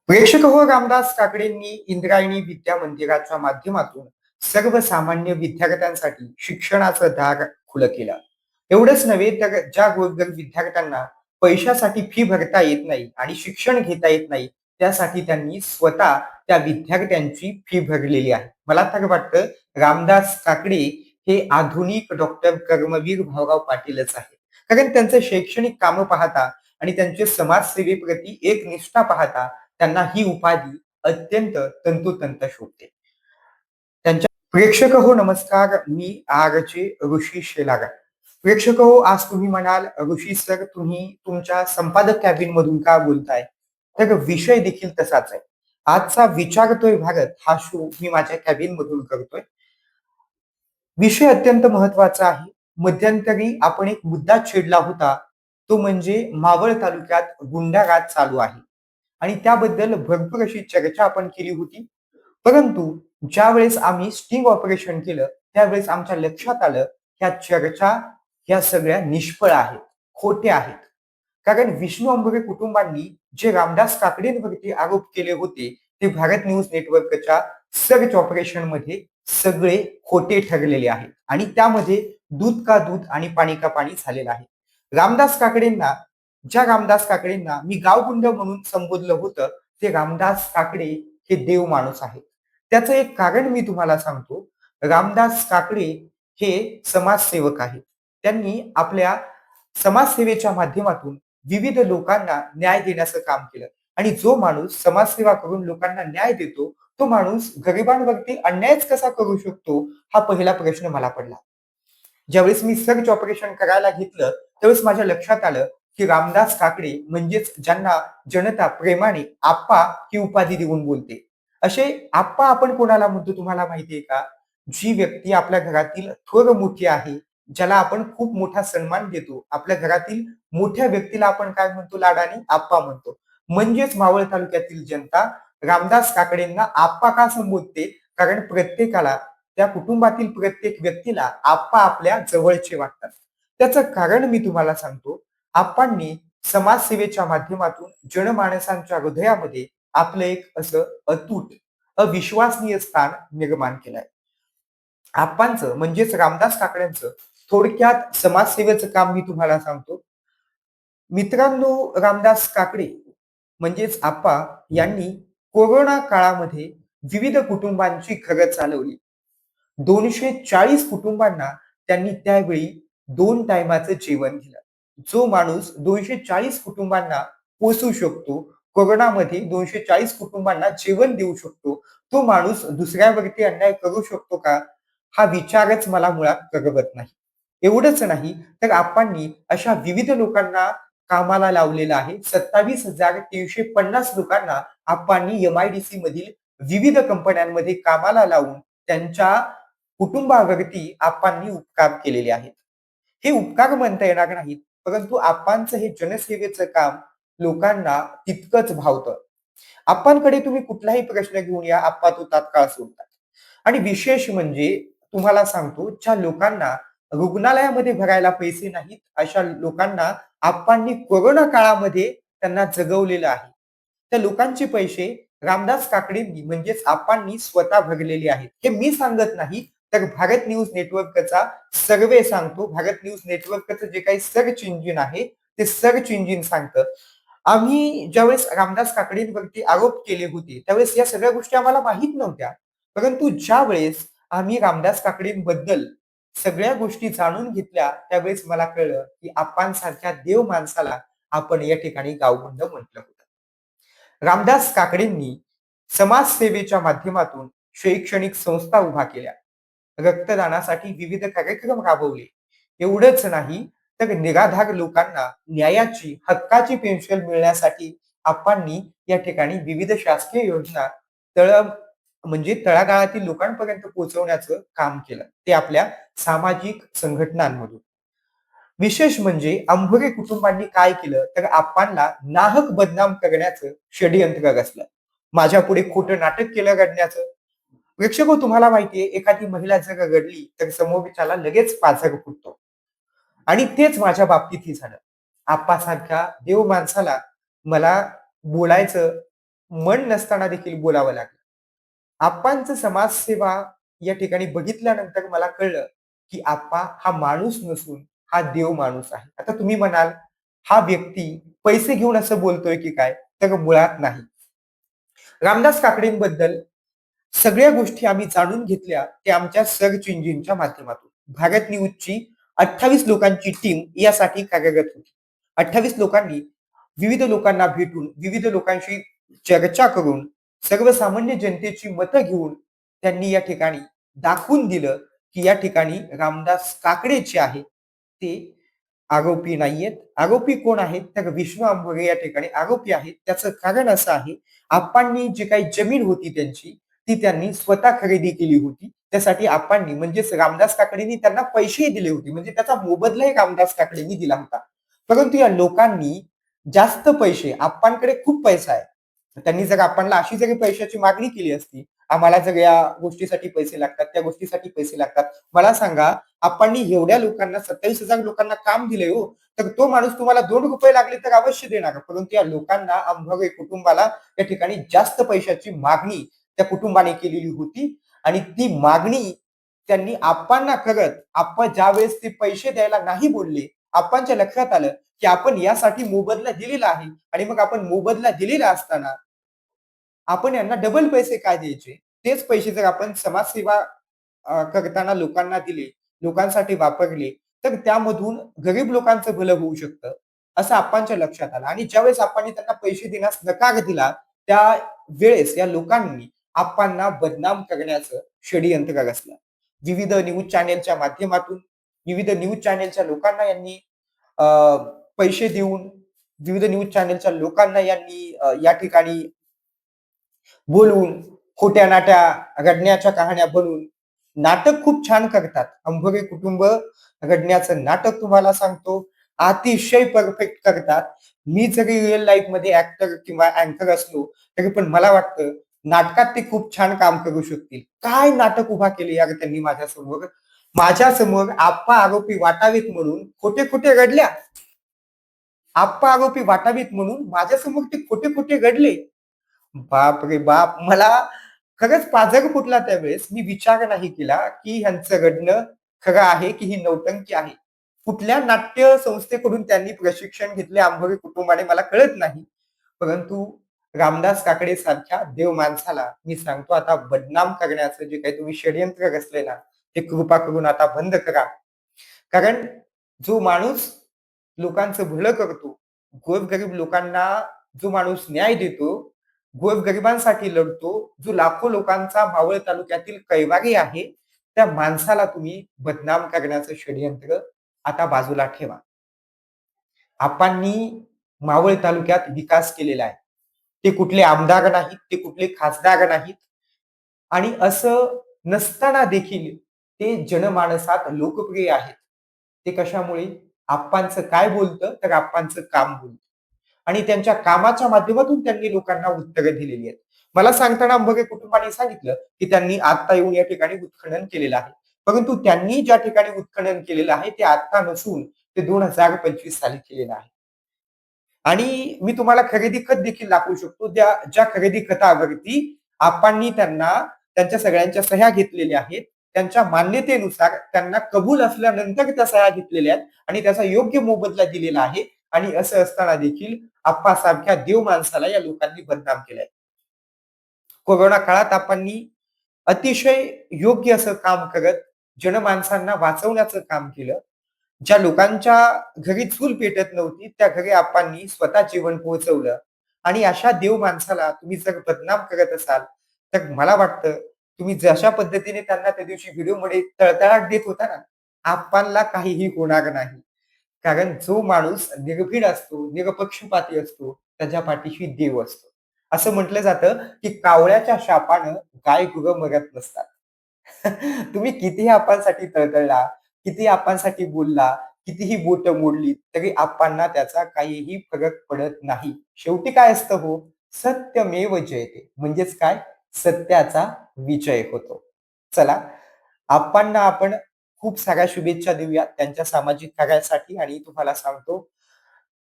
प्रेक्षक हो रामदास काकडेंनी इंद्रायणी विद्या मंदिराच्या माध्यमातून सर्वसामान्य विद्यार्थ्यांसाठी शिक्षणाचं दार खुलं केलं. एवढंच नव्हे तर ज्या गोरगरीब विद्यार्थ्यांना पैशासाठी फी भरता येत नाही आणि शिक्षण घेता येत नाही, त्यासाठी त्यांनी स्वतः त्या विद्यार्थ्यांची फी भरलेली आहे. मला तर वाटतं रामदास काकडे हे आधुनिक डॉक्टर कर्मवीर भाऊराव पाटीलच आहे. कारण त्यांचं शैक्षणिक कामं पाहता आणि त्यांचे समाजसेवेप्रती एक निष्ठा पाहता त्यांना ही उपाधी अत्यंत तंतोतंत शोभते. त्यांच्या प्रेक्षक हो नमस्कार, मी आरचे ऋषी शेलार. प्रेक्षक हो, आज तुम्ही म्हणाल ऋषी सर तुम्ही तुमच्या संपादक कॅबिन मधून का बोलताय? तर विषय देखील तसाच आहे. आजचा विचारतोय भारत हा शो मी माझ्या कॅबिन मधून करतोय. विषय अत्यंत महत्वाचा आहे. मध्यंतरी आपण एक मुद्दा छेडला होता. तो म्हणजे मावळ तालुक्यात गुंडाराज चालू आहे आणि त्याबद्दल भरपूर अशी चर्चा आपण केली होती. परंतु ज्यावेळेस आम्ही स्टिंग ऑपरेशन केलं, त्यावेळेस आमच्या लक्षात आलं, ह्या चर्चा ह्या सगळ्या निष्फळ आहेत, खोट्या आहेत. कारण विष्णू अंभुरे कुटुंबांनी जे रामदास काकडेंवरती आरोप केले होते, ते भारत न्यूज नेटवर्कच्या सर्च ऑपरेशनमध्ये सगळे खोटे ठरलेले आहेत आणि त्यामध्ये दूध का दूध आणि पाणी का पाणी झालेलं आहे. रामदास काकडेंना रामदास काकडेंना मी गावगुंड म्हणून संबोधलं होतं, ते रामदास काकडे हे देव माणूस आहेत. त्याचं एक कारण मी तुम्हाला सांगतो. रामदास काकडे हे समाजसेवक आहेत. त्यांनी आपल्या समाजसेवेच्या माध्यमातून विविध लोकांना न्याय देण्याचं काम केलं आणि जो माणूस समाजसेवा करून लोकांना न्याय देतो, तो माणूस गरिबांवरती अन्यायच कसा करू शकतो? हा पहिला प्रश्न मला पडला. ज्यावेळेस मी सर्च ऑपरेशन करायला घेतलं, त्यावेळेस माझ्या लक्षात आलं, की रामदास काकडे म्हणजेच ज्यांना जनता प्रेमाने आप्पा ही उपाधी देऊन बोलते. असे आप्पा आपण कोणाला म्हणतो तुम्हाला माहितीये का? जी व्यक्ती आपल्या घरातील थोर मोठी आहे, ज्याला आपण खूप मोठा सन्मान देतो. आपल्या घरातील मोठ्या व्यक्तीला आपण काय म्हणतो लाडाने? आप्पा म्हणतो. म्हणजेच मावळ तालुक्यातील जनता रामदास काकडेंना आप्पा का संबोधते? कारण प्रत्येकाला त्या कुटुंबातील प्रत्येक व्यक्तीला आप्पा आपल्या जवळचे वाटतात. त्याचं कारण मी तुम्हाला सांगतो. आप्पांनी समाजसेवेच्या माध्यमातून जनमानसांच्या हृदयामध्ये आपलं एक असं अतूट, अविश्वसनीय स्थान निर्माण केलंय. आप्पांचं म्हणजेच रामदास काकड्यांचं थोडक्यात समाजसेवेचं काम मी तुम्हाला सांगतो. मित्रांनो, रामदास काकडे म्हणजेच आप्पा यांनी कोरोना काळामध्ये विविध कुटुंबांची घरं चालवली. 240 कुटुंबांना त्यांनी त्यावेळी 2 टाईमाचं जेवण दिलं. जो माणूस 240 कुटुंबांना पोसू शकतो, कोरोनामध्ये 240 कुटुंबांना जेवण देऊ शकतो, तो माणूस दुसऱ्यावरती अन्याय करू शकतो का? हा विचारच मला मुळात करवत नाही. एवढंच नाही, तर आप्पांनी अशा विविध लोकांना कामाला लावलेलं आहे. 27,350 लोकांना आप्पांनी एम-आय-डी-सी मधील विविध कंपन्यांमध्ये कामाला लावून त्यांच्या कुटुंबावरती आप्पांनी उपकार केलेले आहेत. हे उपकार म्हणता येणार नाहीत, परंतु आप्पांचं हे जनसेवेचं काम लोकांना तितकंच भावतं. आप्पांकडे तुम्ही कुठलाही प्रश्न घेऊन या, आप्पा तो तात्काळ सोडतात. आणि विशेष म्हणजे तुम्हाला सांगतो, ज्या लोकांना रुग्णालयामध्ये भरायला पैसे नाहीत, अशा लोकांना आप्पांनी कोरोना काळामध्ये त्यांना जगवलेलं आहे. त्या लोकांचे पैसे रामदास काकडेंनी म्हणजेच आप्पांनी स्वतः भरलेले आहेत. हे मी सांगत नाही, तर भारत न्यूज नेटवर्कचा सर्व्हे सांगतो. भारत न्यूज नेटवर्कचं जे काही सर्च इंजिन आहे, ते सर्च इंजिन सांगतं. आम्ही ज्यावेळेस रामदास काकडेंवरती आरोप केले होते, त्यावेळेस या सगळ्या गोष्टी आम्हाला माहीत नव्हत्या. परंतु ज्यावेळेस आम्ही रामदास काकडेंबद्दल सगळ्या गोष्टी जाणून घेतल्या, त्यावेळेस मला कळलं, की आप्पांसारख्या देव माणसाला आपण या ठिकाणी गावगुंड म्हटलं होतं. रामदास काकडेंनी समाजसेवेच्या माध्यमातून शैक्षणिक संस्था उभा केल्या. रक्तदानासाठी विविध कार्यक्रम राबवले. एवढंच नाही, तर निराधार लोकांना न्यायाची, हक्काची पेन्शन मिळण्यासाठी आप्पांनी या ठिकाणी विविध शासकीय योजना तळ म्हणजे तळागाळातील लोकांपर्यंत पोहोचवण्याचं काम केलं. ते आपल्या सामाजिक संघटनांमधून. विशेष म्हणजे अंभुरे कुटुंबांनी काय केलं, तर आप्पांना नाहक बदनाम करण्याचं षडयंत्र रचलं. माझ्यापुढे खोटं नाटक केलं रडण्याचं. प्रेक्षको, तुम्हाला माहितीये, एखादी महिला जर रडली तर समोरच्याला लगेच पाझर फुटतो आणि तेच माझ्या बाबतीतही झालं. आप्पासारख्या देव माणसाला मला बोलायचं मन नसताना देखील बोलावं लागलं. आप्पांचं समाजसेवा या ठिकाणी बघितल्यानंतर मला कळलं, की आप्पा हा माणूस नसून हा देव माणूस आहे. आता तुम्ही म्हणाल, हा व्यक्ती पैसे घेऊन असं बोलतोय की काय? तर मुळात नाही. रामदास काकडेंबद्दल सगळ्या गोष्टी आम्ही जाणून घेतल्या ते आमच्या सर्च इंजिनच्या माध्यमातून. भारत न्यूजची 28 लोकांची टीम यासाठी कार्यरत होती. 28 लोकांनी विविध लोकांना भेटून, विविध लोकांशी चर्चा करून, सर्वसामान्य जनतेची मतं घेऊन त्यांनी या ठिकाणी दाखवून दिलं, की या ठिकाणी रामदास काकडे जे आहेत, ते आरोपी नाहीयेत. आरोपी कोण आहेत? तर विष्णू अंभोरे या ठिकाणी आरोपी आहेत. त्याचं कारण असं आहे, आप्पांनी जी काही जमीन होती त्यांची, ती त्यांनी स्वतः खरेदी केली होती. त्यासाठी आप्पांनी म्हणजेच रामदास काकडेंनी त्यांना पैसेही दिले होते. म्हणजे त्याचा मोबदलाही रामदास काकडेंनी दिला होता. परंतु या लोकांनी जास्त पैसे, आप्पांकडे खूप पैसा आहे. त्यांनी जर आप्पांना अशी जरी पैशाची मागणी केली असती, आम्हाला जर या गोष्टीसाठी पैसे लागतात, त्या गोष्टीसाठी पैसे लागतात. मला सांगा, आप्पांनी एवढ्या लोकांना 27,000 लोकांना काम दिले हो, तर तो माणूस तुम्हाला ₹2 लागले तर अवश्य देणार. परंतु या लोकांना, अंभोरे कुटुंबाला या ठिकाणी जास्त पैशाची मागणी त्या कुटुंबाने केलेली होती आणि ती मागणी त्यांनी आप्पांना करत, आप्पा ज्यावेळेस ते पैसे द्यायला नाही बोलले, आप्पांच्या लक्षात आलं, की आपण यासाठी मोबदला दिलेला आहे आणि मग आपण मोबदला दिलेला असताना आपण यांना डबल पैसे काय द्यायचे? तेच पैसे जर आपण समाजसेवा करताना लोकांना दिले, लोकांसाठी वापरले, तर त्यामधून गरीब लोकांचं भलं होऊ शकतं, असं आप्पांच्या लक्षात आलं आणि ज्यावेळेस आप्पांनी त्यांना पैसे देण्यास नकार दिला, त्यावेळेस या लोकांनी आप्पांना बदनाम करण्याचं षडयंत्र रचलं. विविध न्यूज चॅनेलच्या माध्यमातून, विविध न्यूज चॅनेलच्या लोकांना यांनी अ, पैसे देऊन, विविध न्यूज चॅनेलच्या लोकांना यांनी या ठिकाणी बोलवून, खोट्या-नाट्या, रडण्याच्या कहाण्या बनवून नाटक खूप छान करतात. अंभोरे कुटुंब रडण्याचं नाटक तुम्हाला सांगतो, अतिशय परफेक्ट करतात. मी जरी रिअल लाईफमध्ये ॲक्टर किंवा अँकर असलो, तरी पण मला वाटतं नाटकात ते खूप छान काम करू शकतील. काय नाटक उभा केले यार त्यांनी माझ्यासमोर. माझ्यासमोर आप्पा आरोपी वाटावेत म्हणून खोटे-खोटे रडल्या. आप्पा आरोपी वाटावेत म्हणून माझ्यासमोर ते खोटे-खोटे रडले. बाप रे बाप! मला खरंच पाझर फुटला त्यावेळेस. मी विचार नाही केला, की ह्यांचं रडणं खरं आहे, की ही नौटंकी आहे. कुठल्या नाट्य संस्थेकडून त्यांनी प्रशिक्षण घेतले आंभोरे कुटुंबाने मला कळत नाही. परंतु रामदास काकडे सारख्या देव माणसाला मी सांगतो आता बदनाम करण्याचं जे काही तुम्ही षडयंत्र रचलंय ना, ते कृपा करून आता बंद करा. कारण जो माणूस लोकांचं भलं करतो, गोरगरीब लोकांना जो माणूस न्याय देतो, गोरगरिबांसाठी लढतो, जो लाखो लोकांचा मावळ तालुक्यातील कैवारी आहे, त्या माणसाला तुम्ही बदनाम करण्याचं षडयंत्र आता बाजूला ठेवा. आपांनी मावळ तालुक्यात विकास केलेला आहे. ते कुठले आमदार नाहीत, ते कुठले खासदार नाहीत आणि असं नसताना देखील ते जनमानसात लोकप्रिय आहेत. ते कशामुळे? आप्पांचं काय बोलतं, तर आप्पांचं काम बोलतं. आणि त्यांच्या कामाच्या माध्यमातून त्यांनी लोकांना उत्तरं दिलेली आहेत. मला सांगताना अंभगे कुटुंबाने सांगितलं, की त्यांनी आता येऊन या ठिकाणी उत्खनन केलेलं आहे. परंतु त्यांनी ज्या ठिकाणी उत्खनन केलेलं आहे, ते आता नसून ते 2025 साली केलेलं आहे. आणि मी तुम्हाला खरेदी खत देखील दाखवू शकतो. ज्या खरेदी खतावरती आप्पांनी त्यांना त्यांच्या सगळ्यांच्या सह्या घेतलेल्या आहेत. त्यांच्या मान्यतेनुसार त्यांना कबूल असल्यानंतर त्या सह्या घेतलेल्या आहेत आणि त्याचा योग्य मोबदला दिलेला आहे. आणि असं असताना देखील आप्पासारख्या देव माणसाला या लोकांनी बदनाम केलंय. कोरोना काळात आप्पांनी अतिशय योग्य असं काम करत जनमानसांना वाचवण्याचं काम केलं. ज्या लोकांच्या घरी चूल पेटत नव्हती, त्या घरी आप्पांनी स्वतः जेवण पोहोचवलं आणि अशा देव माणसाला तुम्ही जर बदनाम करत असाल, तर मला वाटतं तुम्ही जशा पद्धतीने त्यांना त्या दिवशी व्हिडिओमध्ये तळतळाट देत होता ना, आप्पांना काहीही होणार नाही. कारण जो माणूस निर्भीड असतो, निरपक्षपाती असतो, त्याच्या पाठीशी देव असतो. असं म्हटलं जातं, की कावळ्याच्या शापानं गाय-गुरं मरत नसतात. तुम्ही कितीही आप्पांसाठी तळतळला, कितीही आप्पांसाठी बोलला, कितीही बोटं मोडली, तरी आप्पांना त्याचा काहीही फरक पडत नाही. शेवटी काय असतं हो? सत्यमेव जयते. म्हणजेच काय? सत्याचा विजय होतो. चला, आप्पांना आपण खूप साऱ्या शुभेच्छा देऊयात त्यांच्या सामाजिक कार्यासाठी आणि तुम्हाला सांगतो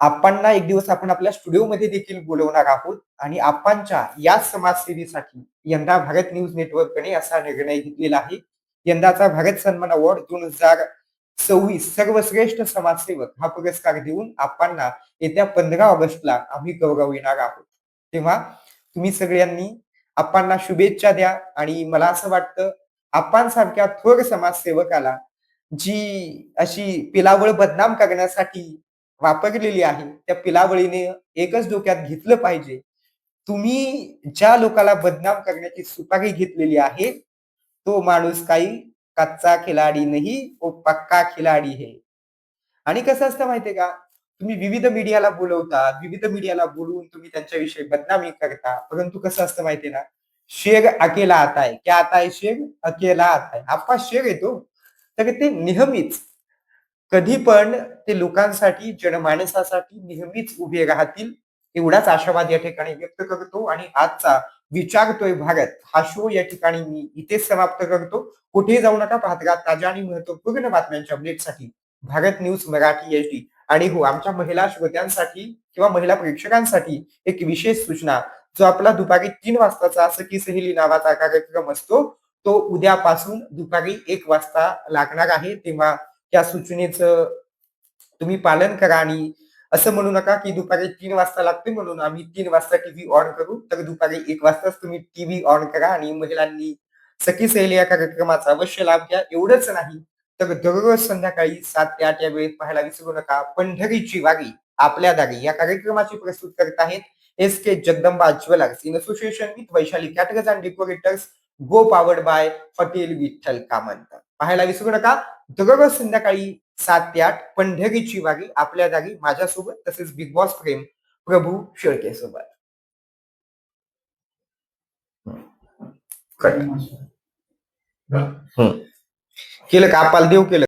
आपांना एक दिवस आपण आपल्या स्टुडिओमध्ये देखील बोलवणार आहोत आणि आपांच्या या समाजसेवेसाठी यंदा भारत न्यूज नेटवर्कने असा निर्णय घेतलेला आहे. यंदाचा भारत सन्मान अवॉर्ड 2026 सर्वश्रेष्ठ समाजसेवक हा पुरस्कार देऊन आपांना येत्या 15 ऑगस्टला आम्ही गौरविणार आहोत. तेव्हा तुम्ही सगळ्यांनी आपांना शुभेच्छा द्या आणि मला असं वाटतं आपांसारख्या थोर समाजसेवकाला जी अशी पिलावळ बदनाम करण्यासाठी वापरलेली आहे, त्या पिलावळीने एकच डोक्यात घेतलं पाहिजे. तुम्ही ज्या लोकाला बदनाम करण्याची सुपारी घेतलेली आहे, तो माणूस काही कच्चा खिलाडी नहीं, वो पक्का खिलाडी है. आणि कसं असतं माहितीये का? तुम्ही विविध मीडियाला बोलवता, विविध मीडियाला बोलवून तुम्ही त्यांच्याविषयी बदनामी करता. परंतु कसं असतं माहितीये ना? शेर अकेला आता है. क्या आता है शेर? अकेला आता है. आप्पा शेर आहे तो. तर ते नेहमीच कधी पण ते लोकांसाठी, जनमानसासाठी नेहमीच उभे राहतील, एवढाच आशावाद या ठिकाणी व्यक्त करतो आणि आजचा विचारतोय भारत हा शो या ठिकाणी मी इथेच समाप्त करतो. कुठेही जाऊ नका, पाहत राहा ताज्या आणि महत्त्वपूर्ण बातम्यांच्या अपडेटसाठी भारत न्यूज मराठी एचडी. आणि हो, आमच्या महिला श्रोत्यांसाठी किंवा महिला प्रेक्षकांसाठी एक विशेष सूचना, जो आपला दुपारी 3 वाजताचा सखी सहेली नावाचा कार्यक्रम असतो, तो उद्यापासून दुपारी 1 वाजता लागणार आहे. तेव्हा त्या सूचनेचं तुम्ही पालन करा आणि असं म्हणू नका की दुपारी 3 वाजता लागते म्हणून आम्ही 3 वाजता टीव्ही ऑन करू. तर दुपारी 1 वाजताच तुम्ही टीव्ही ऑन करा आणि महिलांनी सखी सहेली या कार्यक्रमाचा अवश्य लाभ घ्या. एवढंच नाही तर दररोज संध्याकाळी 7 ते 8 या वेळेत पाहायला विसरू नका पंढरीची वारी आपल्या दारी या कार्यक्रमाची प्रस्तुत करत आहेत SK. Jagdamba jewellers in association with Vaishali caterers and decorators, go powered by hotel Vitthal Kamant. पाहायला विसरू नका. दररोज संध्याकाळी 7 ते 8 पंढरीची वारी आपल्या दारी माझ्यासोबत, तसेच बिग बॉस प्रेम प्रभू शेळके सोबत. केलं का? पाल देव केलं.